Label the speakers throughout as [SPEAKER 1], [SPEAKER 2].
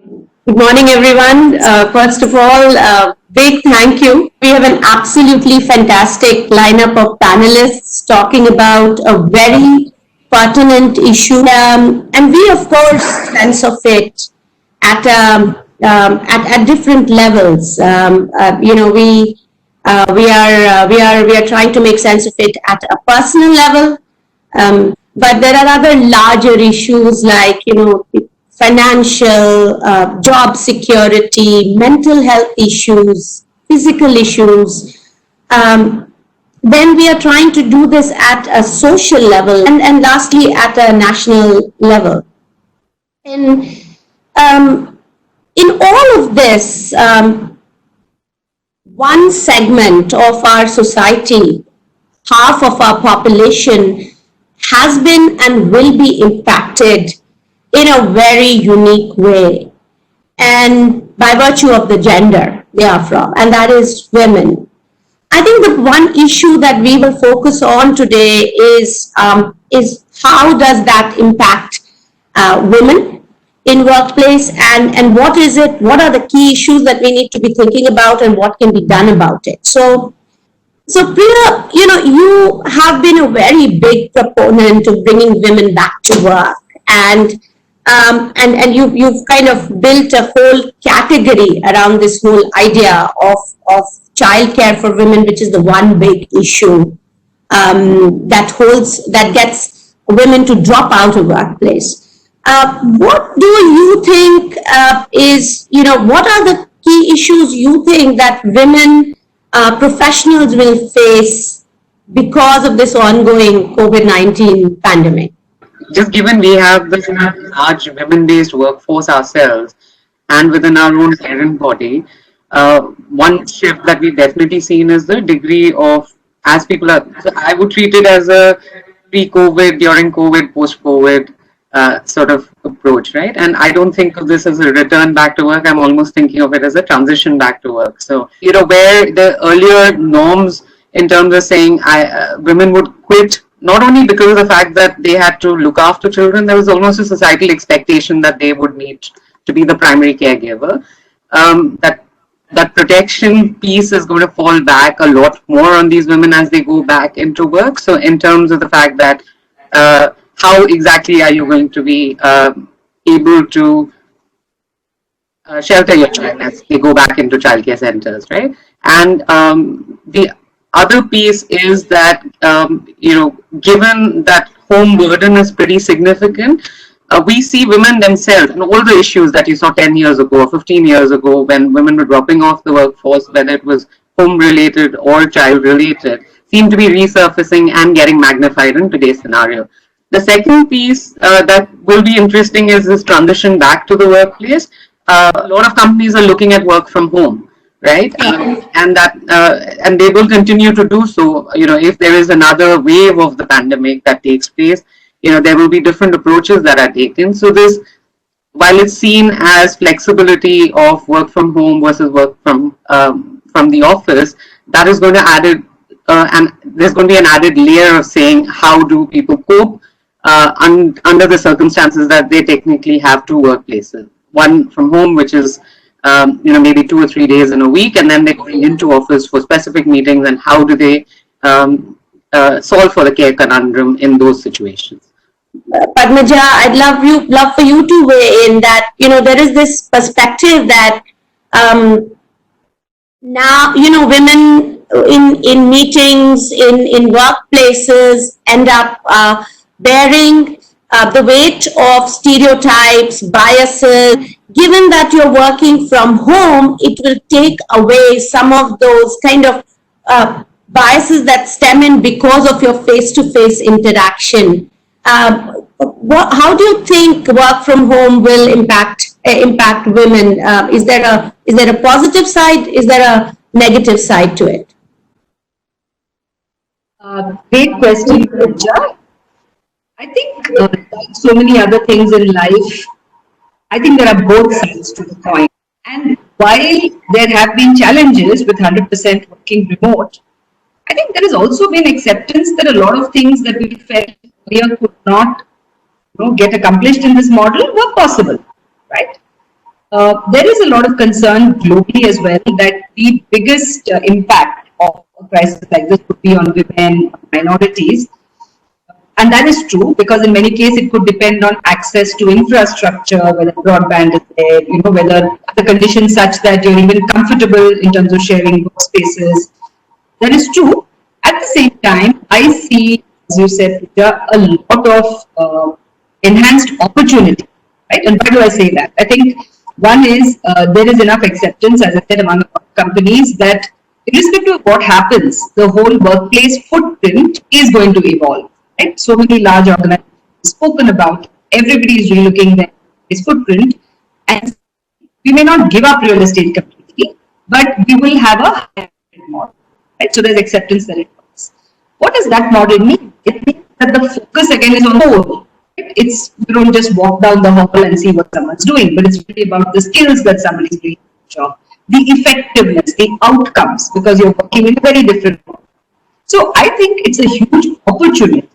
[SPEAKER 1] Good morning, everyone. First of all, big thank you. We have an absolutely fantastic lineup of panelists talking about a very pertinent issue, and we, of course, sense of it at different levels. We are trying to make sense of it at a personal level, but there are other larger issues like, financial, job security, mental health issues, physical issues. Then we are trying to do this at a social level and lastly at a national level. And in all of this, one segment of our society, half of our population, has been and will be impacted in a very unique way, and by virtue of the gender they are from, and that is women. I think the one issue that we will focus on today is how does that impact women in workplace, and what are the key issues that we need to be thinking about, and what can be done about it. So Priya, you have been a very big proponent of bringing women back to work, and you've kind of built a whole category around this whole idea of childcare for women, which is the one big issue that gets women to drop out of workplace. What do you think what are the key issues you think that women professionals will face because of this ongoing COVID-19 pandemic?
[SPEAKER 2] Just given we have this large women-based workforce ourselves and within our own parent body, one shift that we've definitely seen is the degree of, as people are, I would treat it as a pre-COVID, during COVID, post-COVID sort of approach, right? And I don't think of this as a return back to work. I'm almost thinking of it as a transition back to work. So, where the earlier norms in terms of saying women would quit, not only because of the fact that they had to look after children, there was almost a societal expectation that they would need to be the primary caregiver. That protection piece is going to fall back a lot more on these women as they go back into work. So in terms of the fact that how exactly are you going to be able to shelter your child as they go back into childcare centers, right? And the other piece is that, given that home burden is pretty significant, we see women themselves and all the issues that you saw 10 years ago or 15 years ago when women were dropping off the workforce, whether it was home related or child related, seem to be resurfacing and getting magnified in today's scenario. The second piece that will be interesting is this transition back to the workplace. A lot of companies are looking at work from home, right? And they will continue to do so. If there is another wave of the pandemic that takes place, there will be different approaches that are taken. So this, while it's seen as flexibility of work from home versus work from the office, that is going to add it, and there's going to be an added layer of saying how do people cope under the circumstances that they technically have two workplaces. One from home, which is maybe 2 or 3 days in a week, and then they're going into office for specific meetings, and how do they solve for the care conundrum in those situations.
[SPEAKER 1] Padmaja, I'd love for you to weigh in that, there is this perspective that now, women in meetings, in workplaces end up bearing the weight of stereotypes, biases. Given that you're working from home, it will take away some of those kind of biases that stem in because of your face-to-face interaction. How do you think work from home will impact women? Is there a positive side? Is there a negative side to it?
[SPEAKER 3] Great question, Pooja. I think like so many other things in life, I think there are both sides to the coin. And while there have been challenges with 100% working remote, I think there has also been acceptance that a lot of things that we felt earlier could not get accomplished in this model were possible, right? there is a lot of concern globally as well that the biggest impact of a crisis like this would be on women, minorities. And that is true because in many cases it could depend on access to infrastructure, whether broadband is there, whether the conditions such that you're even comfortable in terms of sharing workspaces. That is true. At the same time, I see, as you said, Pooja, a lot of enhanced opportunity, right? And why do I say that? I think one is there is enough acceptance, as I said, among companies that irrespective of what happens, the whole workplace footprint is going to evolve. Right? So many large organizations spoken about, everybody is relooking their footprint, and we may not give up real estate completely, but we will have a hybrid model. Right? So there's acceptance that it works. What does that model mean? It means that the focus again is on the whole. It's you don't just walk down the hall and see what someone's doing, but it's really about the skills that somebody's doing in the job, the effectiveness, the outcomes, because you're working in a very different world. So I think it's a huge opportunity.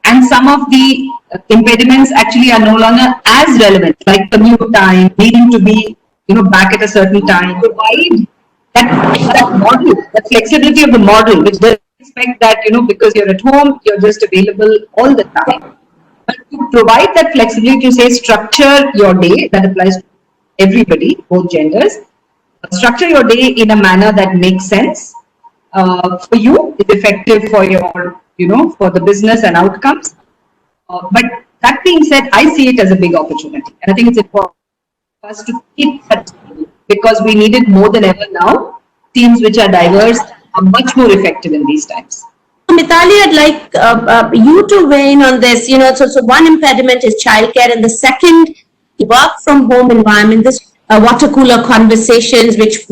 [SPEAKER 3] And some of the impediments actually are no longer as relevant, like commute time, needing to be, back at a certain time. Provide that model, that flexibility of the model, which doesn't expect that, because you're at home, you're just available all the time. But to provide that flexibility to say structure your day, that applies to everybody, both genders. Structure your day in a manner that makes sense for you, is effective for your for the business and outcomes. But that being said, I see it as a big opportunity. And I think it's important for us to keep that because we need it more than ever now. Teams which are diverse are much more effective in these times.
[SPEAKER 1] Mitali, I'd like you to weigh in on this. So one impediment is childcare, and the second, work from home environment. This water cooler conversations, which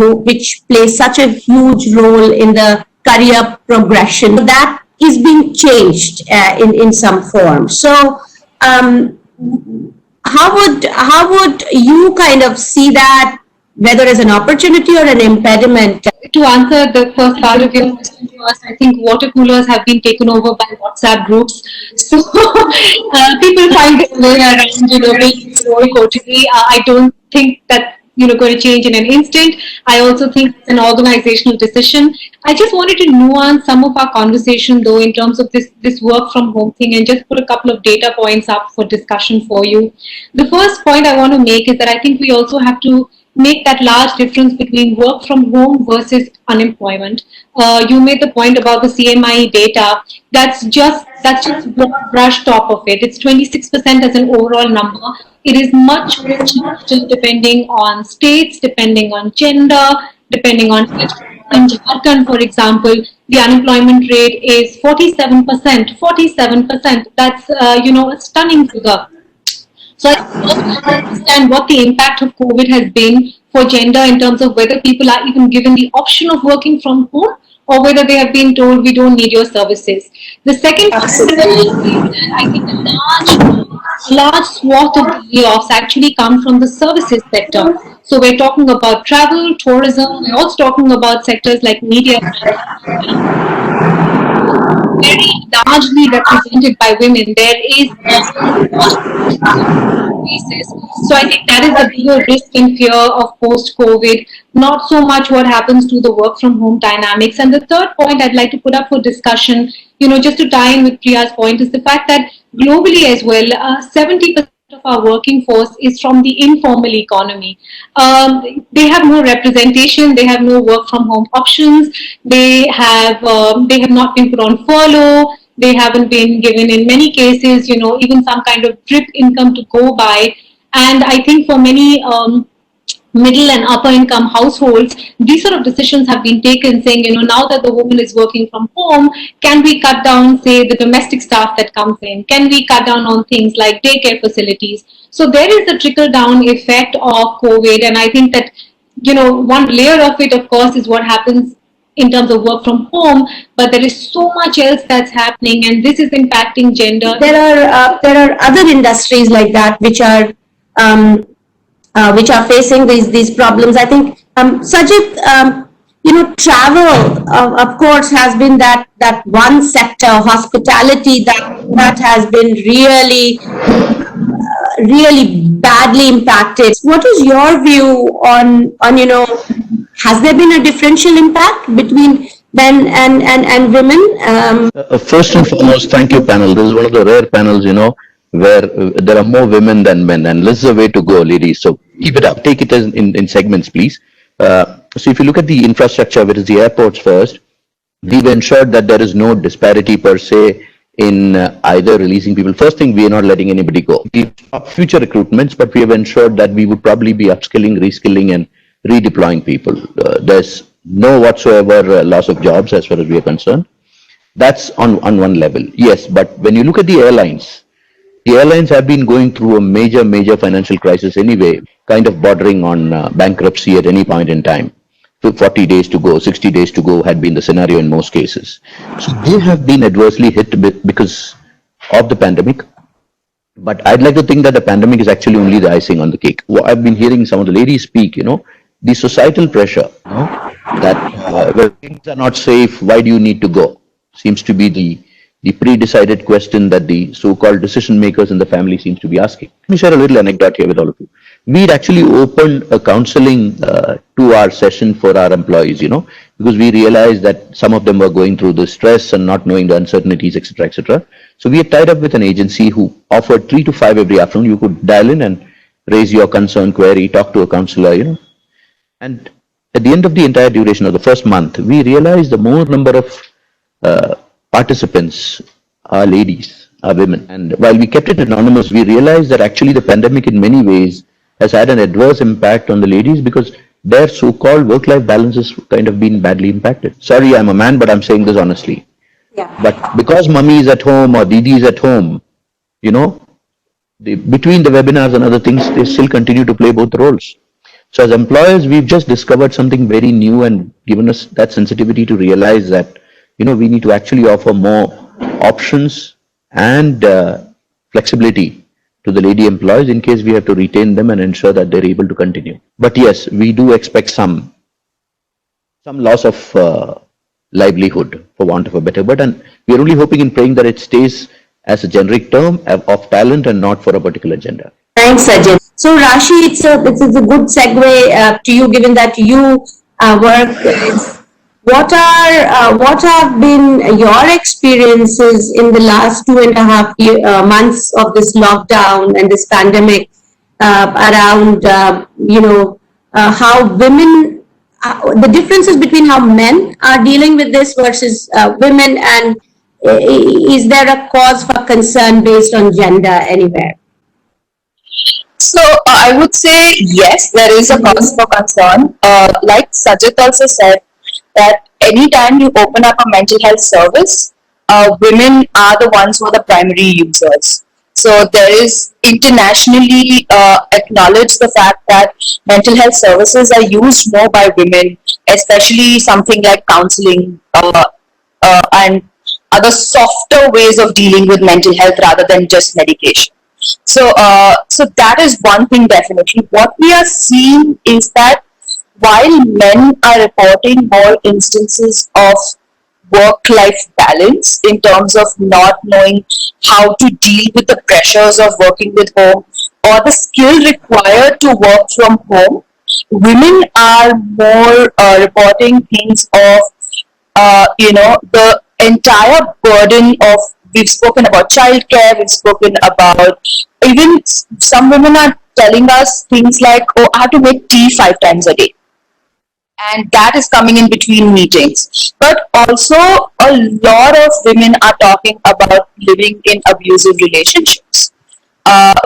[SPEAKER 1] play such a huge role in the career progression. That is being changed in some form. So, how would you kind of see that, whether as an opportunity or an impediment?
[SPEAKER 4] To answer the first part of your question to us, I think water coolers have been taken over by WhatsApp groups. So people find their way around, making more quarterly. I don't think that going to change in an instant. I also think it's an organizational decision. I just wanted to nuance some of our conversation though in terms of this work from home thing and just put a couple of data points up for discussion for you. The first point I want to make is that I think we also have to make that large difference between work from home versus unemployment. You made the point about the CMI data. That's just brush top of it. It's 26% as an overall number. It is much still depending on states, depending on gender, depending on age. In Jharkhand, for example, the unemployment rate is 47%. 47%. That's a stunning figure. So I also understand what the impact of COVID has been for gender in terms of whether people are even given the option of working from home or whether they have been told we don't need your services. The second part is that I think a large swath of the layoffs actually come from the services sector. So we're talking about travel, tourism, we're also talking about sectors like media, very largely represented by women. There is so I think that is the bigger risk and fear of post-COVID, not so much what happens to the work from home dynamics. And the third point I'd like to put up for discussion, just to tie in with Priya's point, is the fact that globally as well, 70% of our working force is from the informal economy. They have no representation, they have no work from home options, they have not been put on furlough, they haven't been given in many cases, even some kind of drip income to go by. And I think for many middle and upper income households, these sort of decisions have been taken saying, now that the woman is working from home, can we cut down, say, the domestic staff that comes in? Can we cut down on things like daycare facilities? So there is a trickle down effect of COVID. And I think that, one layer of it, of course, is what happens in terms of work from home, but there is so much else that's happening, and this is impacting gender.
[SPEAKER 1] There are other industries like that which are facing these problems. I think Sajid, travel of course has been that one sector, hospitality that has been really really badly impacted. What is your view on has there been a differential impact between men and women?
[SPEAKER 5] First and foremost, thank you, panel. This is one of the rare panels, where there are more women than men, and this is the way to go, ladies. So keep it up. Take it as in segments, please. So if you look at the infrastructure, which is the airports first, we've ensured that there is no disparity per se in either releasing people. First thing, we are not letting anybody go. We stop future recruitments, but we have ensured that we would probably be upskilling, reskilling, and redeploying people. There's no whatsoever loss of jobs as far as we are concerned. That's on one level. Yes, but when you look at the airlines have been going through a major financial crisis anyway, kind of bordering on bankruptcy at any point in time. 40 days to go, 60 days to go had been the scenario in most cases. So they have been adversely hit because of the pandemic. But I'd like to think that the pandemic is actually only the icing on the cake. I've been hearing some of the ladies speak, the societal pressure, that where things are not safe, why do you need to go? Seems to be the pre-decided question that the so-called decision makers in the family seems to be asking. Let me share a little anecdote here with all of you. We'd actually opened a counseling 2-hour session for our employees, because we realized that some of them were going through the stress and not knowing the uncertainties, etc., etc. So we had tied up with an agency who offered 3 to 5 every afternoon. You could dial in and raise your concern, query, talk to a counselor, And at the end of the entire duration of the first month, we realized the more number of participants are ladies, are women. And while we kept it anonymous, we realized that actually the pandemic in many ways has had an adverse impact on the ladies because their so-called work-life balance has kind of been badly impacted. Sorry, I'm a man, but I'm saying this honestly.
[SPEAKER 1] Yeah.
[SPEAKER 5] But because mummy is at home or didi is at home, between the webinars and other things, they still continue to play both roles. So as employers, we've just discovered something very new and given us that sensitivity to realize that, we need to actually offer more options and flexibility to the lady employees in case we have to retain them and ensure that they're able to continue. But yes, we do expect some loss of livelihood, for want of a better word, and we're only hoping and praying that it stays as a generic term of talent and not for a particular gender.
[SPEAKER 1] Thanks, Sajid. So Rashi, it's a good segue to you, given that you work. What have been your experiences in the last 2.5 months of this lockdown and this pandemic around how women, the differences between how men are dealing with this versus women, and is there a cause for concern based on gender anywhere?
[SPEAKER 6] So I would say yes, there is a cause for concern. Like Sajid also said, that anytime you open up a mental health service, women are the ones who are the primary users. So there is internationally acknowledged the fact that mental health services are used more by women, especially something like counseling and other softer ways of dealing with mental health rather than just medication. So that is one thing definitely. What we are seeing is that while men are reporting more instances of work-life balance in terms of not knowing how to deal with the pressures of working with home or the skill required to work from home, women are more reporting things of, the entire burden of, we've spoken about childcare, we've spoken about, even some women are telling us things like, oh, I have to make tea 5 times a day. And that is coming in between meetings. But also a lot of women are talking about living in abusive relationships,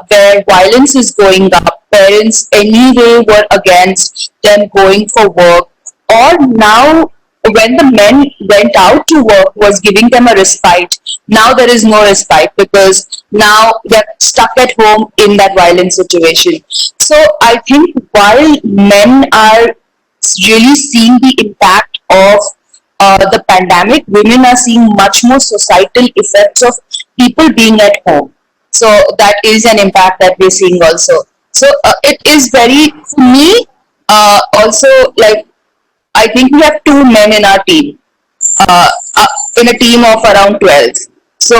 [SPEAKER 6] where violence is going up. Parents anyway were against them going for work, or now when the men went out to work was giving them a respite. Now there is no respite because now they're stuck at home in that violent situation. So I think while men are really seeing the impact of the pandemic, women are seeing much more societal effects of people being at home. So that is an impact that we're seeing also. So it is very, for me, also like, I think we have 2 men in our team, in a team of around 12. So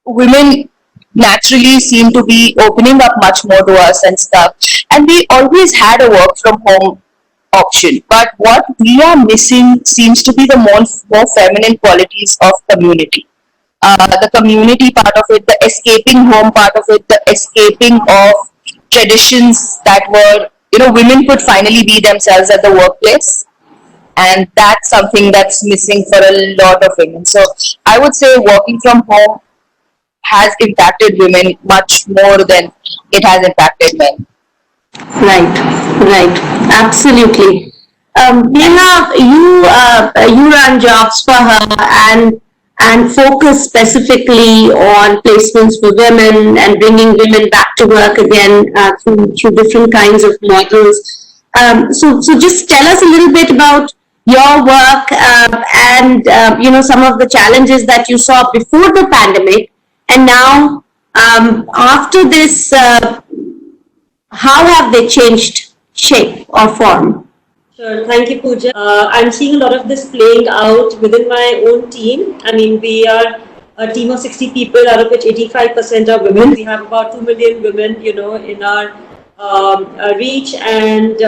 [SPEAKER 6] women naturally seem to be opening up much more to us and stuff. And we always had a work from home option. But what we are missing seems to be the more feminine qualities of community. The community part of it, the escaping home part of it, the escaping of traditions that were, women could finally be themselves at the workplace. And that's something that's missing for a lot of women. So I would say working from home has impacted women much more than it has impacted men.
[SPEAKER 1] Right, right, absolutely. Neha, you run jobs for her and focus specifically on placements for women and bringing women back to work again through different kinds of models. So just tell us a little bit about your work and some of the challenges that you saw before the pandemic, and now after this. How have they changed shape or form?
[SPEAKER 7] Sure, thank you, Pooja. I'm seeing a lot of this playing out within my own team. I mean, we are a team of 60 people, out of which 85% are women. We have about 2 million women, in our reach, and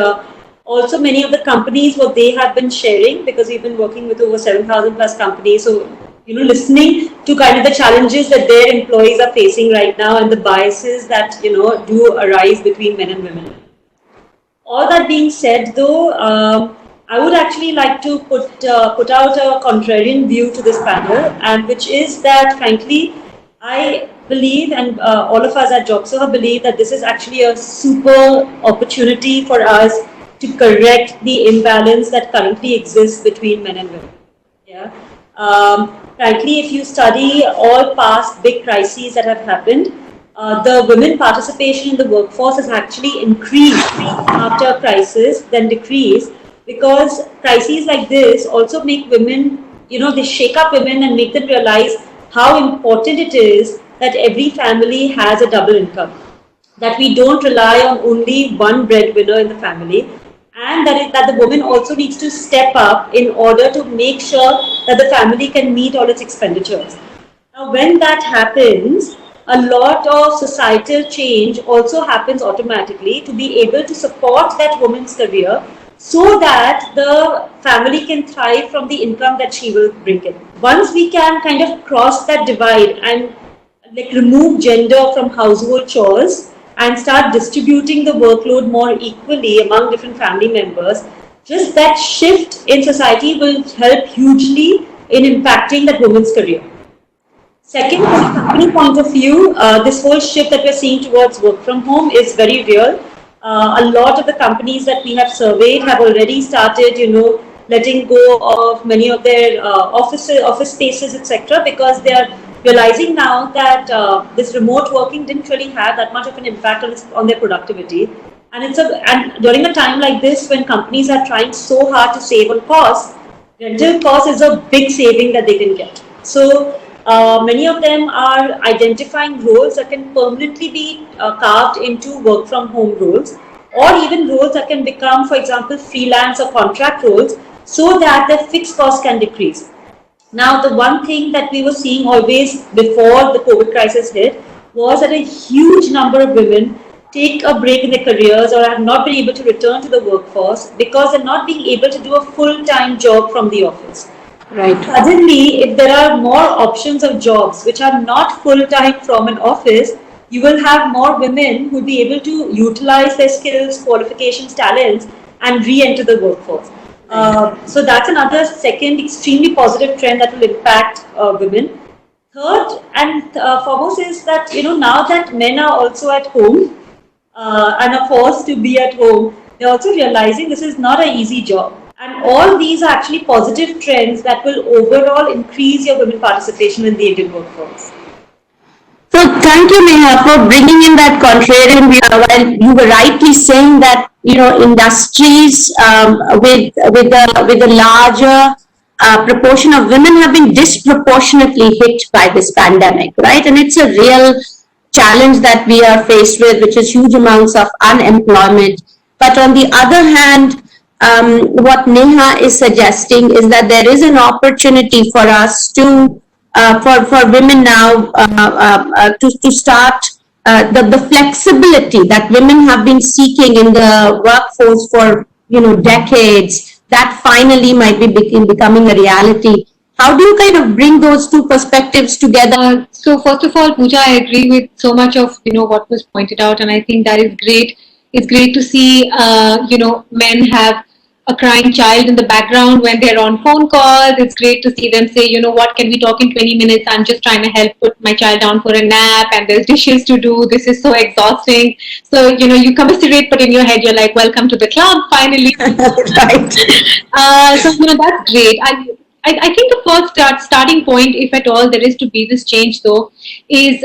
[SPEAKER 7] also many of the companies, what they have been sharing, because we've been working with over 7,000 plus companies. So, listening to kind of the challenges that their employees are facing right now and the biases that, do arise between men and women. All that being said, though, I would actually like to put out a contrarian view to this panel, and which is that, frankly, I believe, and all of us at JobServe believe, that this is actually a super opportunity for us to correct the imbalance that currently exists between men and women. Yeah. Frankly, if you study all past big crises that have happened, the women participation in the workforce has actually increased after a crisis, then decreased, because crises like this also make women, they shake up women and make them realize how important it is that every family has a double income, that we don't rely on only one breadwinner in the family, and that the woman also needs to step up in order to make sure that the family can meet all its expenditures. Now, when that happens, a lot of societal change also happens automatically to be able to support that woman's career, so that the family can thrive from the income that she will bring in. Once we can kind of cross that divide and remove gender from household chores, and start distributing the workload more equally among different family members, just that shift in society will help hugely in impacting that woman's career. Second, from a company point of view, this whole shift that we're seeing towards work from home is very real. A lot of the companies that we have surveyed have already started, letting go of many of their office spaces, etc., because they are realizing now that this remote working didn't really have that much of an impact on their productivity. And during a time like this, when companies are trying so hard to save on costs, rental cost is a big saving that they can get. So many of them are identifying roles that can permanently be carved into work from home roles, or even roles that can become, for example, freelance or contract roles, so that their fixed costs can decrease. Now, the one thing that we were seeing always before the COVID crisis hit was that a huge number of women take a break in their careers or have not been able to return to the workforce because they're not being able to do a full-time job from the office.
[SPEAKER 1] Right.
[SPEAKER 7] Suddenly, if there are more options of jobs which are not full-time from an office, you will have more women who will be able to utilize their skills, qualifications, talents, and re-enter the workforce. So that's another second extremely positive trend that will impact women. Third and foremost is that, now that men are also at home and are forced to be at home, they're also realizing this is not an easy job. And all these are actually positive trends that will overall increase your women participation in the Indian workforce.
[SPEAKER 1] So thank you, Neha, for bringing in that contrarian view. While you were rightly saying that industries with a larger proportion of women have been disproportionately hit by this pandemic, right? And it's a real challenge that we are faced with, which is huge amounts of unemployment. But on the other hand, what Neha is suggesting is that there is an opportunity for us to for women now to start the flexibility that women have been seeking in the workforce for decades, that finally might be becoming a reality. How do you kind of bring those two perspectives together?
[SPEAKER 4] So first of all, Pooja, I agree with so much of what was pointed out, and I think that is great. It's great to see men have a crying child in the background when they're on phone calls. It's great to see them say, what, can we talk in 20 minutes? I'm just trying to help put my child down for a nap, and there's dishes to do. This is so exhausting. So you commiserate, but in your head you're like, welcome to the club, finally.
[SPEAKER 1] Right.
[SPEAKER 4] So that's great. I think the first starting point, if at all there is to be this change, though, is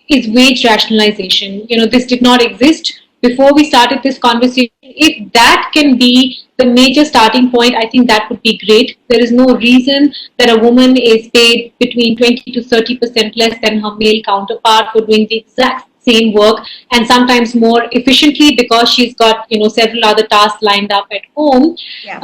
[SPEAKER 4] wage rationalization. This did not exist before we started this conversation. If that can be the major starting point, I think that would be great. There is no reason that a woman is paid between 20 to 30% less than her male counterpart for doing the exact same work, and sometimes more efficiently, because she's got several other tasks lined up at home.
[SPEAKER 1] Yeah.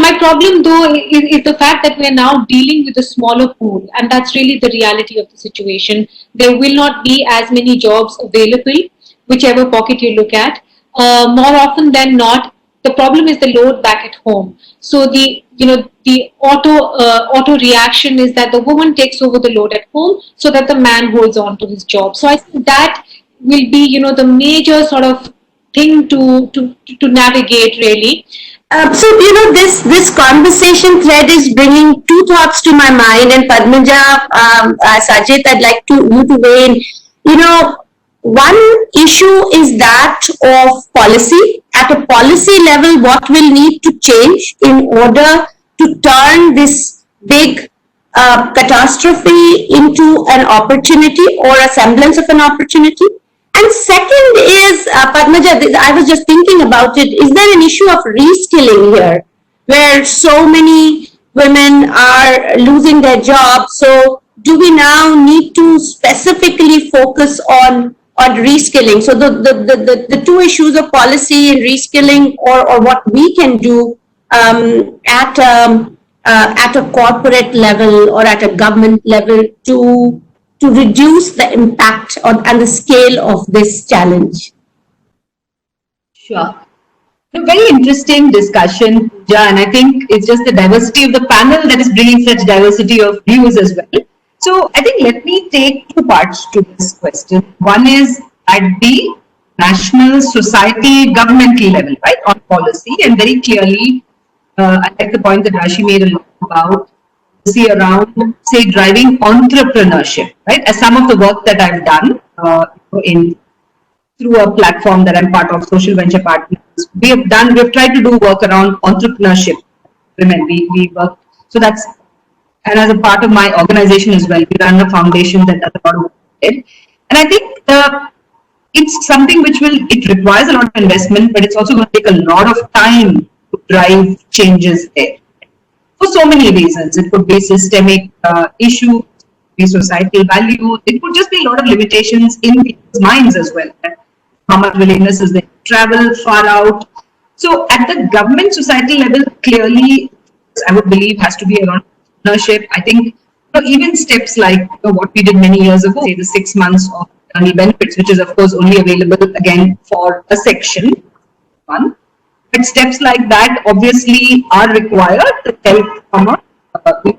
[SPEAKER 4] My problem, though, is the fact that we're now dealing with a smaller pool, and that's really the reality of the situation. There will not be as many jobs available, whichever pocket you look at. More often than not, the problem is the load back at home. So the auto reaction is that the woman takes over the load at home, so that the man holds on to his job. So I think that will be the major sort of thing to navigate, really.
[SPEAKER 1] So this conversation thread is bringing two thoughts to my mind, and Padmaja, Sajid, I'd like you to weigh in. One issue is that of policy. At a policy level, what will need to change in order to turn this big catastrophe into an opportunity or a semblance of an opportunity? And second is, Padmaja, I was just thinking about it, is there an issue of reskilling here, where so many women are losing their jobs? So do we now need to specifically focus on reskilling? So the two issues of policy and reskilling, or what we can do at a corporate level or at a government level to reduce the impact and the scale of this challenge.
[SPEAKER 3] Sure. A very interesting discussion, Pooja, and I think it's just the diversity of the panel that is bringing such diversity of views as well. So I think let me take two parts to this question. One is at the national, society, governmental level, right, on policy, and very clearly, I like the point that Rashi made a lot about around, say, driving entrepreneurship, right? As some of the work that I've done through a platform that I'm part of, Social Venture Partners, we've tried to do work around entrepreneurship. Women, we work, so that's, and as a part of my organization as well, we run a foundation that does a lot of work. And I think it's something which it requires a lot of investment, but it's also going to take a lot of time to drive changes there. For so many reasons. It could be systemic issue, be societal value. It could just be a lot of limitations in people's minds as well. How much willingness is there to travel far out? So at the government society level, clearly, I would believe has to be around entrepreneurship. I think even steps like what we did many years ago, say the 6 months of maternity benefits, which is of course only available again for a section one. But steps like that obviously are required to help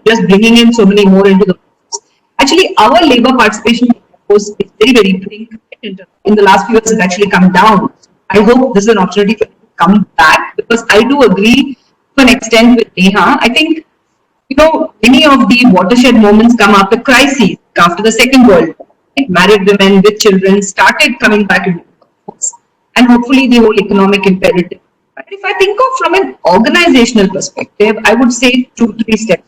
[SPEAKER 3] just bringing in so many more into the process. Actually, our labor participation is very, very big. In the last few years, it's actually come down. I hope this is an opportunity for it to come back, because I do agree to an extent with Neha. I think, many of the watershed moments come after crises, after the Second World War. Married women with children started coming back into the workforce, and hopefully the whole economic imperative. But if I think of from an organizational perspective, I would say 2-3 steps.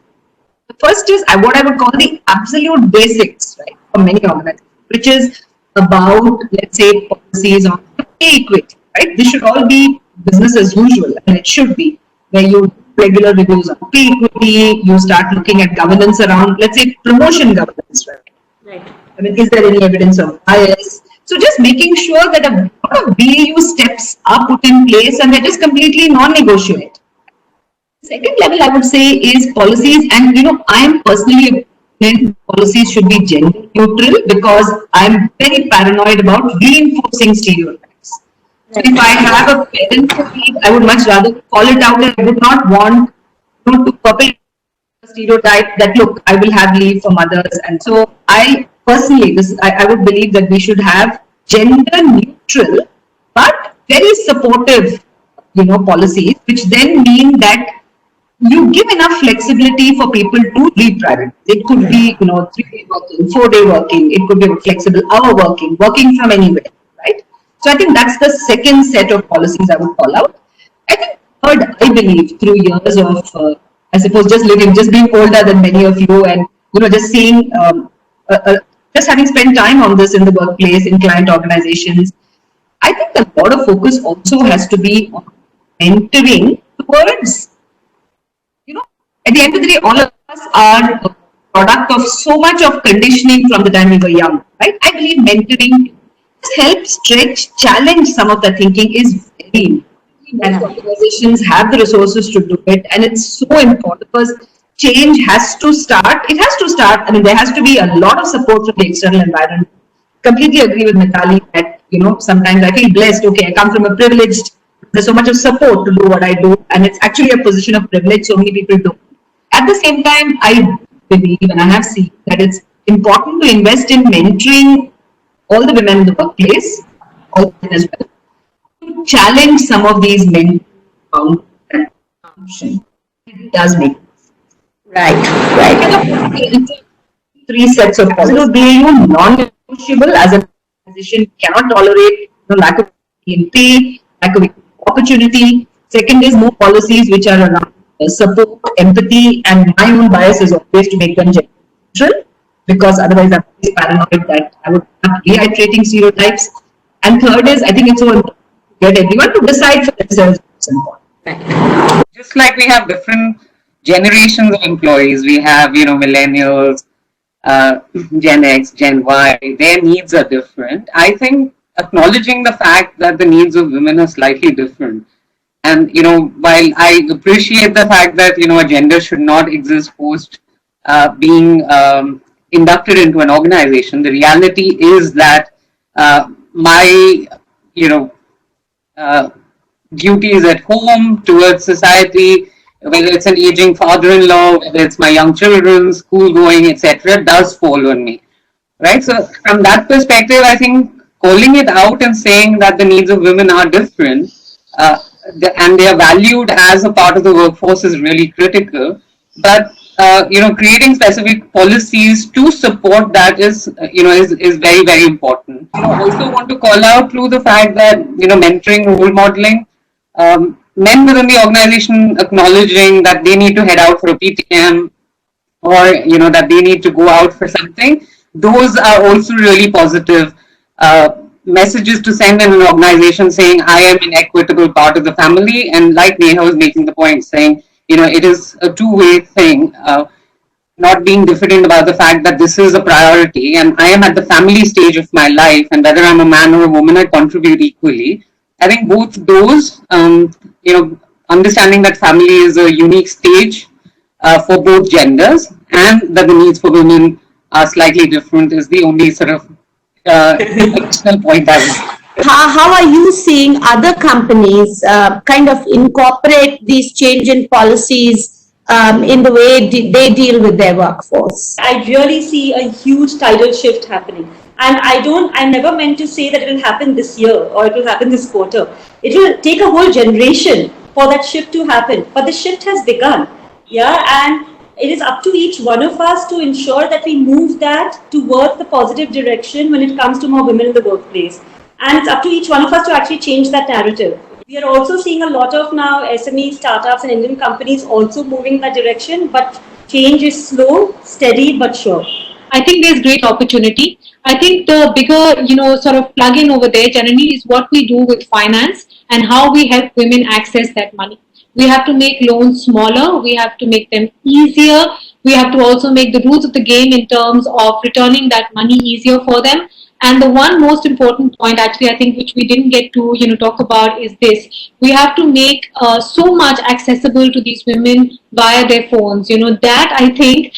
[SPEAKER 3] The first is what I would call the absolute basics, right, for many organizations, which is about, let's say, policies on pay equity, right? This should all be business as usual, and it should be, where you do regular reviews on pay equity, you start looking at governance around, let's say, promotion governance, right?
[SPEAKER 1] Right.
[SPEAKER 3] I mean, is there any evidence of bias? So just making sure that a lot of BAU steps are put in place and they're just completely non-negotiable. Second level, I would say, is policies, and I am personally policies should be gender neutral because I'm very paranoid about reinforcing stereotypes. So if I have a parental leave, I would much rather call it out, and I would not want to perpetuate a stereotype that look, I will have leave for mothers, and so I personally, I would believe that we should have gender neutral but very supportive, policies, which then mean that you give enough flexibility for people to lead private. It could be, 3-day working, 4-day working. It could be a flexible hour working from anywhere, right? So I think that's the second set of policies I would call out. I think third, I believe, through years of, I suppose, just being older than many of you, and just seeing, just having spent time on this in the workplace, in client organizations, I think a lot of focus also has to be on mentoring towards, at the end of the day, all of us are a product of so much of conditioning from the time we were young, right? I believe mentoring helps stretch, challenge some of the thinking is very important. And organizations have the resources to do it, and it's so important because change has to start. It has to start. I mean, there has to be a lot of support from the external environment. Completely agree with Mithali that, sometimes I feel blessed. Okay, I come from a privileged, there's so much of support to do what I do, and it's actually a position of privilege. So many people do. At the same time, I believe, and I have seen that it's important to invest in mentoring all the women in the workplace, all women as well, to challenge some of these men. It does make sense.
[SPEAKER 1] Right.
[SPEAKER 3] Three sets of policies. Being non-negotiable as an organization cannot tolerate lack of pay, lack of opportunity. Second is more policies which are around support, empathy, and my own bias is always to make them gender neutral, because otherwise I'm always paranoid that I would not be reiterating stereotypes. And third is, I think it's so important to get everyone to decide for themselves what's important.
[SPEAKER 2] Just like we have different generations of employees, we have, millennials, Gen X, Gen Y, their needs are different. I think acknowledging the fact that the needs of women are slightly different. And, while I appreciate the fact that, a gender should not exist post being inducted into an organization, the reality is that my, duties at home towards society, whether it's an aging father-in-law, whether it's my young children, school going, etc., does fall on me, right? So from that perspective, I think calling it out and saying that the needs of women are different and they are valued as a part of the workforce is really critical. But creating specific policies to support that is very, very important. I also want to call out through the fact that mentoring, role modeling. Men within the organization acknowledging that they need to head out for a PTM or that they need to go out for something, those are also really positive messages to send in an organization saying I am an equitable part of the family. And like Neha was making the point, saying it is a two-way thing, not being diffident about the fact that this is a priority and I am at the family stage of my life, and whether I'm a man or a woman, I contribute equally. I think both those, understanding that family is a unique stage for both genders and that the needs for women are slightly different is the only sort of additional point I would.
[SPEAKER 1] How are you seeing other companies kind of incorporate these change in policies in the way they deal with their workforce?
[SPEAKER 7] I really see a huge tidal shift happening. And I never meant to say that it will happen this year or it will happen this quarter. It will take a whole generation for that shift to happen. But the shift has begun. Yeah, and it is up to each one of us to ensure that we move that towards the positive direction when it comes to more women in the workplace. And it's up to each one of us to actually change that narrative. We are also seeing a lot of now SME startups and Indian companies also moving in that direction, but change is slow, steady, but sure.
[SPEAKER 4] I think there's great opportunity. I think the bigger, sort of plug-in over there generally is what we do with finance and how we help women access that money. We have to make loans smaller. We have to make them easier. We have to also make the rules of the game in terms of returning that money easier for them. And the one most important point, actually, I think, which we didn't get to, talk about is this: we have to make so much accessible to these women via their phones. That I think,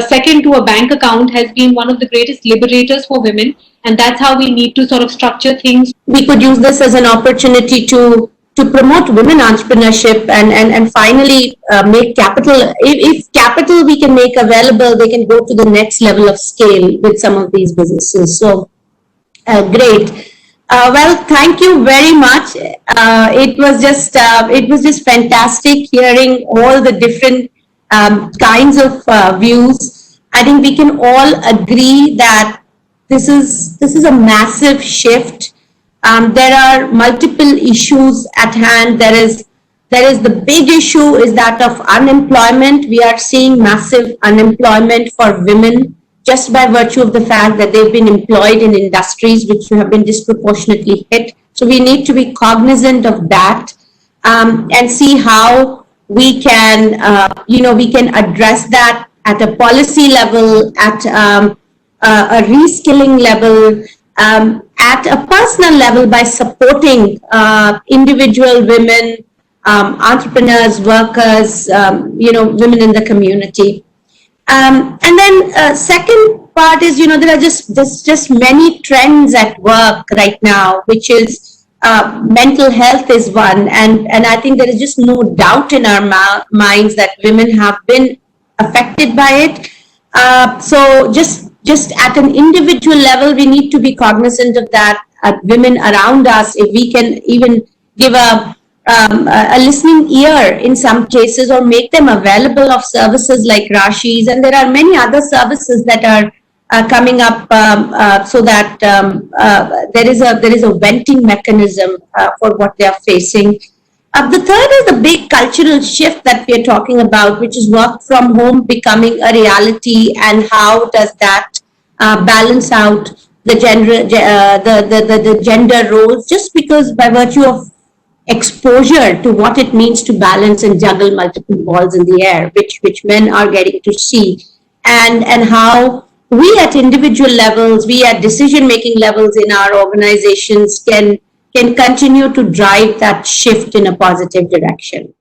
[SPEAKER 4] second to a bank account, has been one of the greatest liberators for women, and that's how we need to sort of structure things.
[SPEAKER 1] We could use this as an opportunity to promote women entrepreneurship and finally make capital. If capital we can make available, they can go to the next level of scale with some of these businesses. So great. Well, thank you very much. It was just fantastic hearing all the different kinds of views. I think we can all agree that this is a massive shift. There are multiple issues at hand. There is the big issue is that of unemployment. We are seeing massive unemployment for women just by virtue of the fact that they've been employed in industries which have been disproportionately hit. So we need to be cognizant of that and see how we can, we can address that at a policy level, at a reskilling level, at a personal level by supporting individual women, entrepreneurs, workers, women in the community. And then second part is, there are just many trends at work right now, which is mental health is one. And I think there is just no doubt in our minds that women have been affected by it. So just at an individual level, we need to be cognizant of that. Women around us, if we can even give a listening ear in some cases, or make them available of services like Rashi's, and there are many other services that are coming up so that there is a venting mechanism for what they are facing. The third is the big cultural shift that we are talking about, which is work from home becoming a reality, and how does that balance out the gender roles, just because by virtue of exposure to what it means to balance and juggle multiple balls in the air, which men are getting to see, and how we at individual levels, we at decision-making levels in our organizations can continue to drive that shift in a positive direction.